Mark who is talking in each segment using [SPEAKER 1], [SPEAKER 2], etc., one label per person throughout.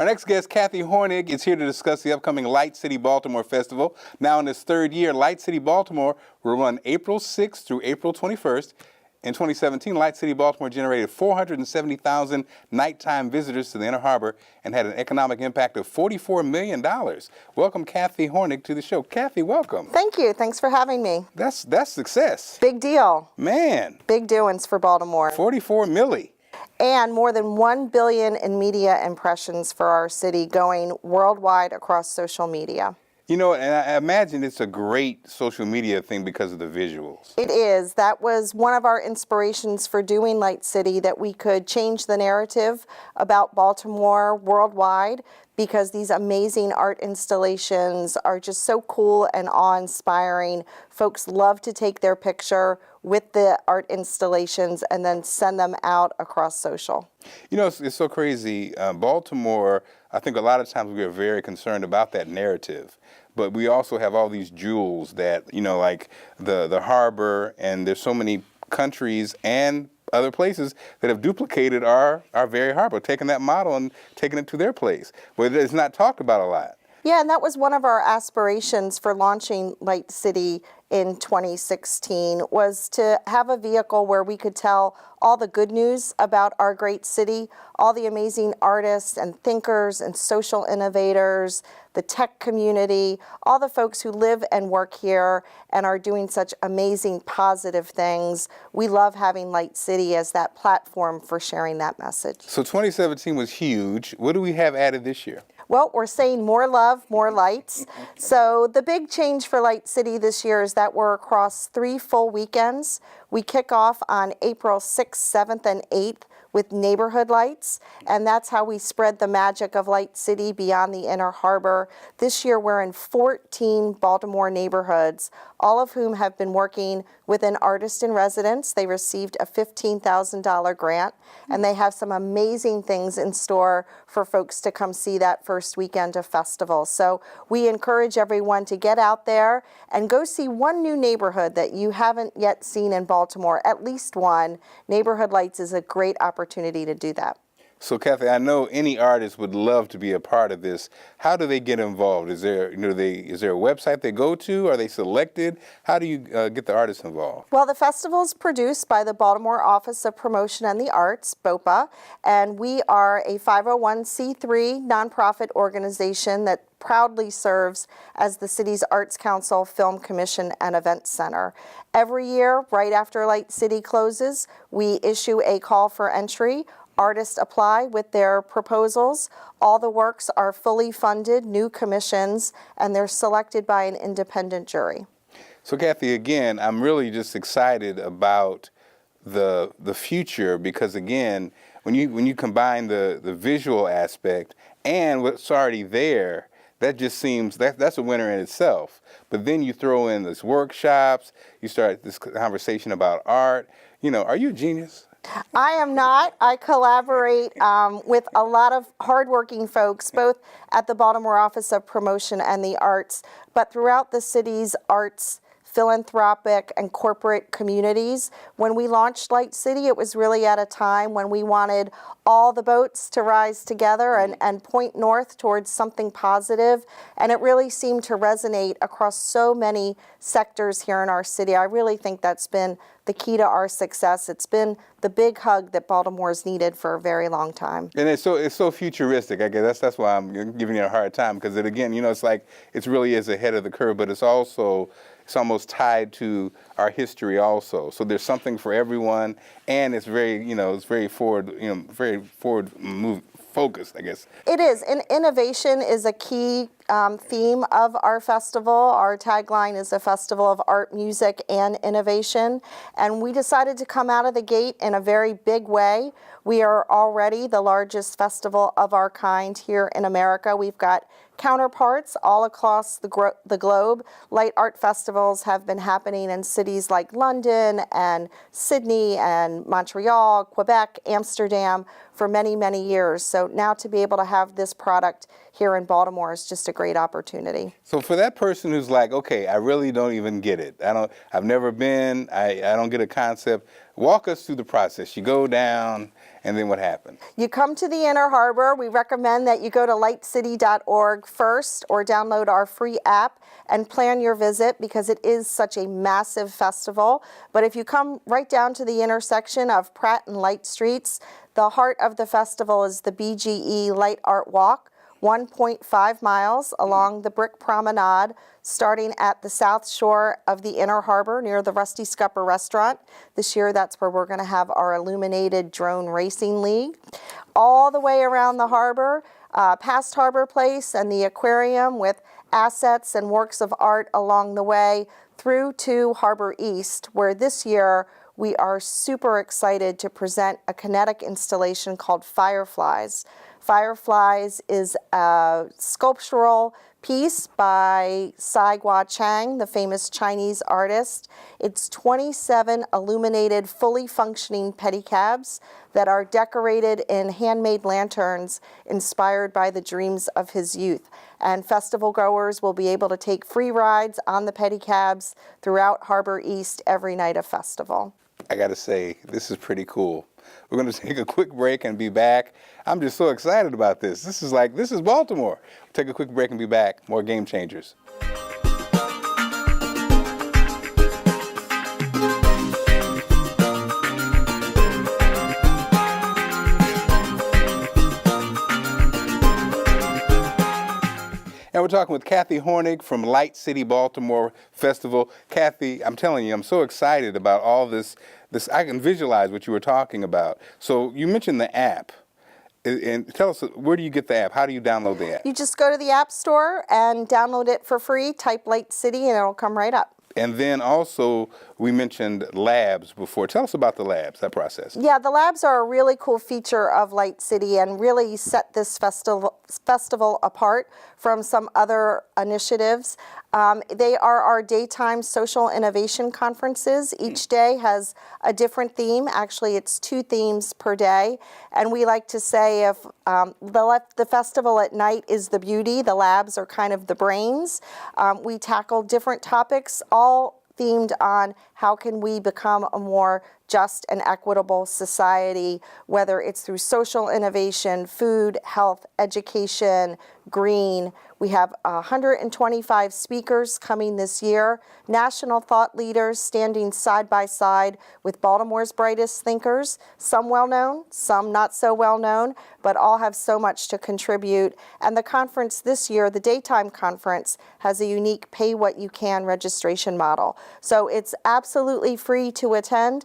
[SPEAKER 1] Our next guest, Kathy Hornig, is here to discuss the upcoming Light City Baltimore Festival. Now in its third year, Light City Baltimore will run April 6th through April 21st. In 2017, Light City Baltimore generated 470,000 nighttime visitors to the Inner Harbor and had an economic impact of $44 million. Welcome, Kathy Hornig, to the show. Kathy, welcome.
[SPEAKER 2] Thank you. Thanks for having me.
[SPEAKER 1] That's success.
[SPEAKER 2] Big deal.
[SPEAKER 1] Man.
[SPEAKER 2] Big doings for Baltimore.
[SPEAKER 1] 44 milli.
[SPEAKER 2] And more than 1 billion in media impressions for our city going worldwide across social media.
[SPEAKER 1] You know, and I imagine it's a great social media thing because of the visuals.
[SPEAKER 2] It is. That was one of our inspirations for doing Light City, that we could change the narrative about Baltimore worldwide, because these amazing art installations are just so cool and awe-inspiring. Folks love to take their picture with the art installations and then send them out across social.
[SPEAKER 1] You know, it's so crazy. Baltimore, I think a lot of times we are very concerned about that narrative. But we also have all these jewels that, you know, like the harbor, and there's so many countries and other places that have duplicated our very harbor, taken that model and taken it to their place. But it's not talked about a lot.
[SPEAKER 2] Yeah, and that was one of our aspirations for launching Light City in 2016, was to have a vehicle where we could tell all the good news about our great city, all the amazing artists and thinkers and social innovators, the tech community, all the folks who live and work here and are doing such amazing positive things. We love having Light City as that platform for sharing that message.
[SPEAKER 1] So 2017 was huge. What do we have added this year?
[SPEAKER 2] Well, we're saying more love, more lights. So the big change for Light City this year is that we're across 3 full weekends. We kick off on April 6th, 7th, and 8th with neighborhood lights, and that's how we spread the magic of Light City beyond the Inner Harbor. This year we're in 14 Baltimore neighborhoods, all of whom have been working with an artist in residence. They received a $15,000 grant, and they have some amazing things in store for folks to come see that first weekend of festival. So we encourage everyone to get out there and go see one new neighborhood that you haven't yet seen in Baltimore, at least one. Neighborhood Lights is a great opportunity to do that.
[SPEAKER 1] So, Kathy, I know any artist would love to be a part of this. How do they get involved? Is there, is there a website they go to? Are they selected? How do you get the artists involved?
[SPEAKER 2] Well, the festival is produced by the Baltimore Office of Promotion and the Arts, BOPA, and we are a 501c3 nonprofit organization that proudly serves as the city's Arts Council, Film Commission, and Event Center. Every year, right after Light City closes, we issue a call for entry. Artists apply with their proposals. All the works are fully funded, new commissions, and they're selected by an independent jury.
[SPEAKER 1] So, Kathy, again, I'm really just excited about the future, because, again, when you combine the visual aspect and what's already there, that just seems, that's a winner in itself. But then you throw in these workshops, you start this conversation about art. You know, are you a genius?
[SPEAKER 2] I am not. I collaborate with a lot of hardworking folks, both at the Baltimore Office of Promotion and the Arts, but throughout the city's arts, philanthropic, and corporate communities. When we launched Light City, it was really at a time when we wanted all the boats to rise together and point north towards something positive, and it really seemed to resonate across so many sectors here in our city. I really think that's been the key to our success. It's been the big hug that Baltimore's needed for a very long time.
[SPEAKER 1] And it's so futuristic. I guess that's why I'm giving you a hard time, because it, again, you know, it's like it really is ahead of the curve, but it's almost tied to our history also. So there's something for everyone, and it's very, it's very forward, very forward move focused, I guess.
[SPEAKER 2] It is, and innovation is a key theme of our festival. Our tagline is a festival of art, music, and innovation, and we decided to come out of the gate in a very big way. We are already the largest festival of our kind here in America. We've got counterparts all across the globe. Light art festivals have been happening in cities like London and Sydney and Montreal, Quebec, Amsterdam for many, many years. So now to be able to have this product here in Baltimore is just a great opportunity.
[SPEAKER 1] So for that person who's like, okay, I really don't even get it. I've never been, I don't get a concept. Walk us through the process. You go down and then what happened?
[SPEAKER 2] You come to the Inner Harbor. We recommend that you go to lightcity.org first or download our free app and plan your visit because it is such a massive festival. But if you come right down to the intersection of Pratt and Light Streets, the heart of the festival is the BGE Light Art Walk, 1.5 miles along the Brick Promenade, starting at the south shore of the Inner Harbor near the Rusty Scupper restaurant. This year, that's where we're going to have our illuminated drone racing league. All the way around the harbor, past Harbor Place and the aquarium with assets and works of art along the way through to Harbor East, where this year we are super excited to present a kinetic installation called Fireflies. Fireflies is a sculptural piece by Sai Gua Chang, the famous Chinese artist. It's 27 illuminated, fully functioning pedicabs that are decorated in handmade lanterns inspired by the dreams of his youth. And festival goers will be able to take free rides on the pedicabs throughout Harbor East every night of festival.
[SPEAKER 1] I got to say, this is pretty cool. We're going to take a quick break and be back. I'm just so excited about this. This is Baltimore. We'll take a quick break and be back. More Game Changers. And we're talking with Kathy Hornig from Light City Baltimore Festival. Kathy, I'm telling you, I'm so excited about all this. I can visualize what you were talking about. So you mentioned the app. And tell us, where do you get the app? How do you download the app?
[SPEAKER 2] You just go to the App Store and download it for free. Type Light City and it'll come right up.
[SPEAKER 1] And then also, we mentioned labs before. Tell us about the labs, that process.
[SPEAKER 2] Yeah, the labs are a really cool feature of Light City and really set this festival apart from some other initiatives. They are our daytime social innovation conferences. Each day has a different theme. Actually, it's 2 themes per day. And we like to say if the festival at night is the beauty, the labs are kind of the brains. We tackle different topics, all themed on how can we become a more just and equitable society, whether it's through social innovation, food, health, education, green. We have 125 speakers coming this year, national thought leaders standing side by side with Baltimore's brightest thinkers, some well-known, some not so well-known, but all have so much to contribute. And the conference this year, the daytime conference, has a unique pay-what-you-can registration model. So it's absolutely free to attend.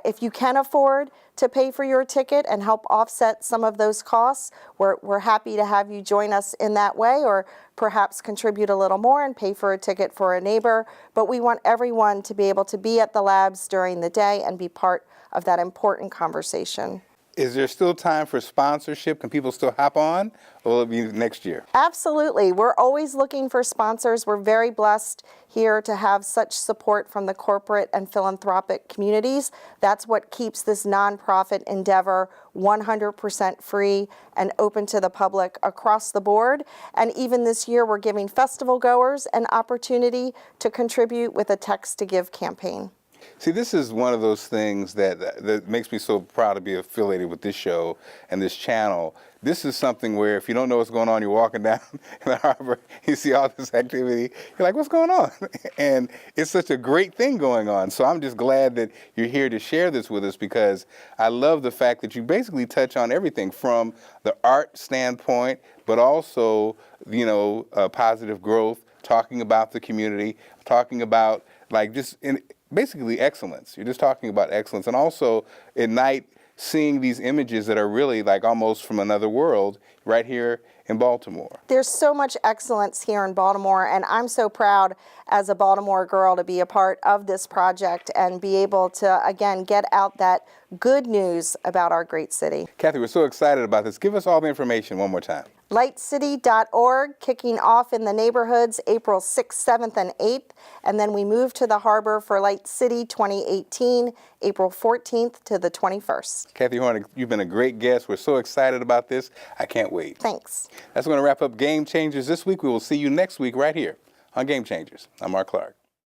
[SPEAKER 2] If you can afford to pay for your ticket and help offset some of those costs, we're happy to have you join us in that way, or perhaps contribute a little more and pay for a ticket for a neighbor. But we want everyone to be able to be at the labs during the day and be part of that important conversation.
[SPEAKER 1] Is there still time for sponsorship? Can people still hop on, or will it be next year?
[SPEAKER 2] Absolutely. We're always looking for sponsors. We're very blessed here to have such support from the corporate and philanthropic communities. That's what keeps this nonprofit endeavor 100% free and open to the public across the board. And even this year, we're giving festival goers an opportunity to contribute with a Text to Give campaign.
[SPEAKER 1] See, this is one of those things that makes me so proud to be affiliated with this show and this channel. This is something where if you don't know what's going on, you're walking down in the harbor, you see all this activity, you're like, what's going on? And it's such a great thing going on. So I'm just glad that you're here to share this with us, because I love the fact that you basically touch on everything from the art standpoint, but also, positive growth, talking about the community, talking about basically excellence. You're just talking about excellence. And also at night, seeing these images that are really like almost from another world right here in Baltimore.
[SPEAKER 2] There's so much excellence here in Baltimore, and I'm so proud as a Baltimore girl to be a part of this project and be able to, again, get out that good news about our great city.
[SPEAKER 1] Kathy, we're so excited about this. Give us all the information one more time.
[SPEAKER 2] lightcity.org, kicking off in the neighborhoods April 6th, 7th, and 8th. And then we move to the harbor for Light City 2018, April 14th to the 21st.
[SPEAKER 1] Kathy Hornig, you've been a great guest. We're so excited about this. I can't wait.
[SPEAKER 2] Thanks.
[SPEAKER 1] That's going to wrap up Game Changers this week. We will see you next week right here on Game Changers. I'm Mark Clark.